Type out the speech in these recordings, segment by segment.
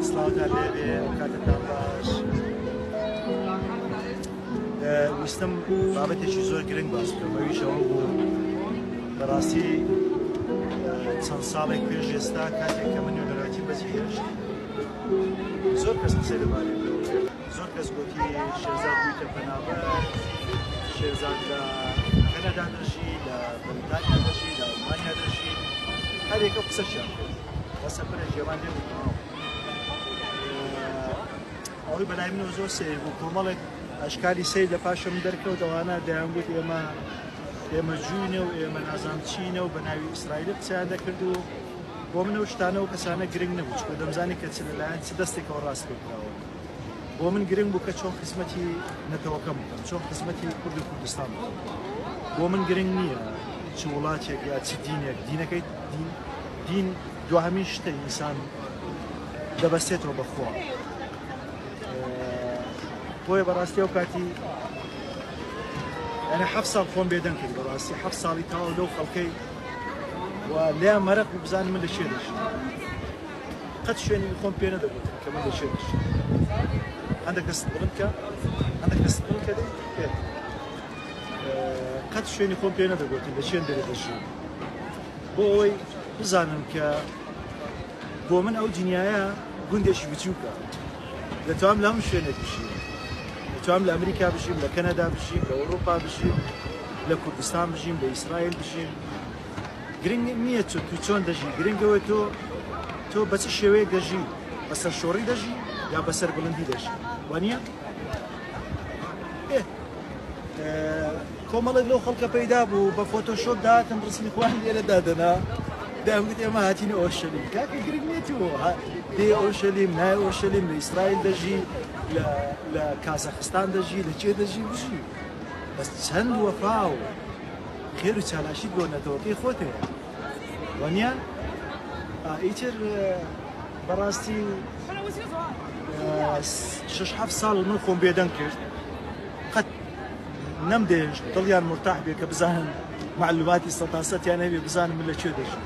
سلااوتان لێبێ کاتتان باش. ویستم بابەتێکی زۆر گرنگ باس بکەم ئەویشەوە بوو بەڕاستی چەند ساڵێک پێش ئێستا کاتێک کە من نوێنەراتی بەجێ هێشت زۆر کەس قسەی لەبارەی زۆر کەس گوتی شێرزاد بوویتە پەنابەر، شێرزاد لە کەنەدا دەژی، لە بریتانیا دەژی، لە ئەڵمانیا دەژی، هەر یەکە قسەشیان کرد بەسە پرە ژێوان لێ بوو. ئەوەی بەلای منەوە زۆر سیر بوو کۆمەڵێک ئەشکالی سیر لە پاشەم دەرکەوتەوانە دەیانگوت ئێمە جوینە و ئێمە نازانم چینە و بە ناوی ئیسرائیل قسەیان دەکرد و بۆ منەوە شتانە و کەسانە گرنگ نەبوو چکە دەمزانی کە چ لەلایەن چ دەستێکەوە ڕاست پێکراوە. بۆ من گرنگ بوو کە چۆن خزمەتی نەتەوەکەم بکەم، چۆن خزمەتی کوردی کوردستان بکەم. بۆ من گرنگ نییە چ وڵاتێک یا چ دینێک، دینەکەی دین دوهەمین شتە ئینسان دەبەستێتەوە بەخوا. بۆیە بەڕاستی ئەو کاتی یعنی 7 ساڵ خۆم بێدەنگ کرد بەڕاستی 7 ساڵی تاوا لەو خەڵکەی و لێیان مەرەق و بزانم من لە شێ دەژیم. قەت شوێنی خۆم پێ نەدەگوتم کە من لە شێ دەژیم. هەندێک کەست بڵم کە هەندێک کەست بڵم کە دەی قەت شوێنی خۆم پێ نەدەگوتم لە چێن دەرێ دەژیم. بۆ ئەوەی بزانم کە بۆ من ئەو دنیاە گوندێکی بچووکە. دەتوانم لە هەموو شوێنێک بژیم، دەتوانم لە ئەمریکا بژیم، لە کەنەدا بژیم، لە ئەوروپا بژیم، لە کوردستان بژیم، لە ئیسرائیل بژیم. گرنگ نییە تو چۆن دەژی، گرنگەوە تۆ بە چ شێوەیە دەژی، بەسەر شۆڕی دەژی یا بەسەر بڵندی دەژی، وانە؟ کۆمەڵێک لەو خەڵکە پەیدا بوو بە فۆتۆشۆپ داهاتن ڕسمی خوانی لێرە دادەنا دەیانگوت ئێمە هاتینە ئۆرشەلیم. کاکە گرنگ نێتەوە دێ ئۆرشەلیم، نای ئۆرشەلیم، لە ئیسرائیل دەژی، لە کازاخستان دەژی، لە چێ دەژی بژی. بەس چەند وەفا و خێر و چالاشیت بۆ نەتەوەکەی خۆتەیە، وانە؟ ئیتر بەڕاستی 6-7 ساڵ من خۆم بێدەنگ کرد، قەت نەمدێشت دڵیان مرتاح بێ کە بزانن معلوماتی سەتاسەتیان هەبێ بزانم من لە چێ دەژیم.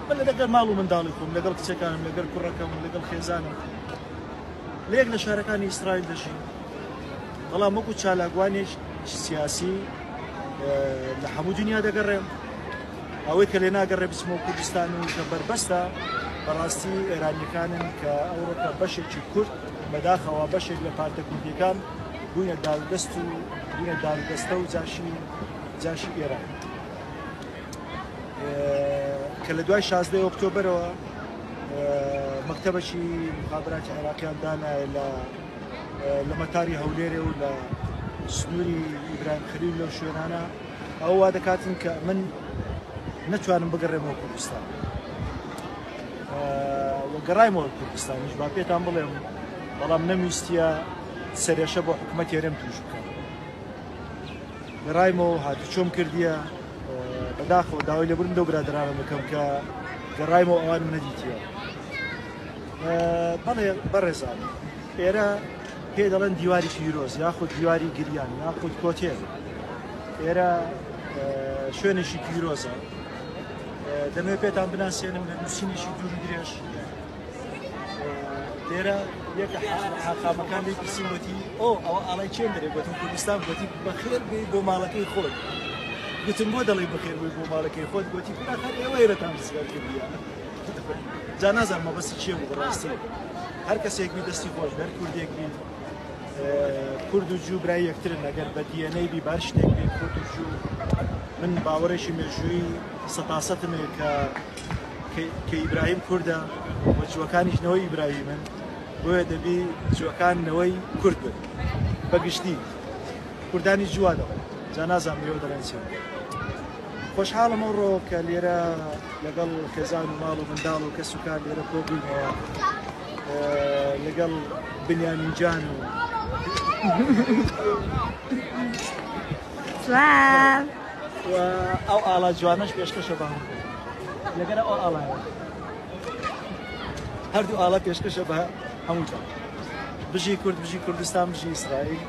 من لەگەڵ ماڵ و منداڵی خۆم، لەگەڵ کچەکانم، لەگەڵ کوڕەکەم، لەگەڵ خێزانم لە یەک لە شارەکانی ئیسرائیل دەژیم. بەڵام وەکو چالاکوانێک سیاسی لە هەموو دنیا دەگەڕێم. ئەوەی کە لێ ناگەڕێ بچمەوە کوردستان و کە بەربەستە بەڕاستی ئێرانیەکانن کە ئەوڕۆکە بەشێکی کورد بەداخەوە بەشێک لە پارتە کوردیەکان بوونە دادەست و بوونە دادەستە و جاشی ئێران. کە لە دوای 16 ئۆکتۆبرەوە مەکتەبەکی مخابراتی عێراقیان دانایە لە مەتاری هەولێرێ و لە سنووری ئیبراهیم خەلیل لەو شوێنانە، ئەوە وا دەکاتن کە من نەتوانم بگەڕێمەوە کوردستان. گەڕایمەوە کوردستانیش با پێتان بڵێم، بەڵام نەمویستیە سەرێشە بۆ حکومەت هێرێم توش بکەم. گەڕایمەوە هاتوچۆم کردیە، بەداخەوە داوای لێبوورم دەو برادرانم بکەم کە گەڕایمەوە ئەوانم نەدیتیە. بەڵێ بەڕێزان، ئێرە پێ دەڵێن دیواری پیرۆز یاخود دیواری گریان یاخود کۆتێل. ئێرە شوێنێکی پیرۆزە. دەمەوێت پێتان بناسیێنم لە نووسینێکی دوور و درێژ. لێرە یەکە حاقامەکان لێی پرسیم وتی ئەوە ئاڵای چێن دەرێ گوتم کوردستان، گوتی بەخێر بێی بۆ ماڵەکەی خۆت. گوتم بۆ دەڵێ بەخێر بێی بۆ ماڵەکەی خۆت، گوتی کوراخەر ئێوە ئێرەتان ڕزگار کردیە. جا نازانم مەبەستی چییە بوو بەڕاستی. هەر کەسێک بی دەستی خۆش هەر کوردێک بی، کورد و جوو برای یەکترن ئەگەر بە دیێنەی بی بار شتێک بێ کورد و جوو. من باوەڕێکی مێژووی سەتاسەتمێ کە ئیبراهیم کووردە و جووەکانیش نەوەی ئیبراهیمن، بۆیە دەبی جووەکان نەوەی کورد بن بەگشتی. کوردانی جووانەوە جا نازانم لێوە دەڵێن چێ. خۆشحاڵم ئەوڕۆ کە لێرە لەگەڵ خێزان و ماڵ و منداڵ و کەس و کار لێرە کۆبووینەوە، لەگەڵ بنیامین جان و ئەو ئاڵا جوانەش پێشکەشە بە هەموو لەگەر ئەو ئاڵایە هەردوو ئاڵا پێشکەشە بە هەمووتان. بژی کورد، بژی کوردستان، بژی ئیسرائیل.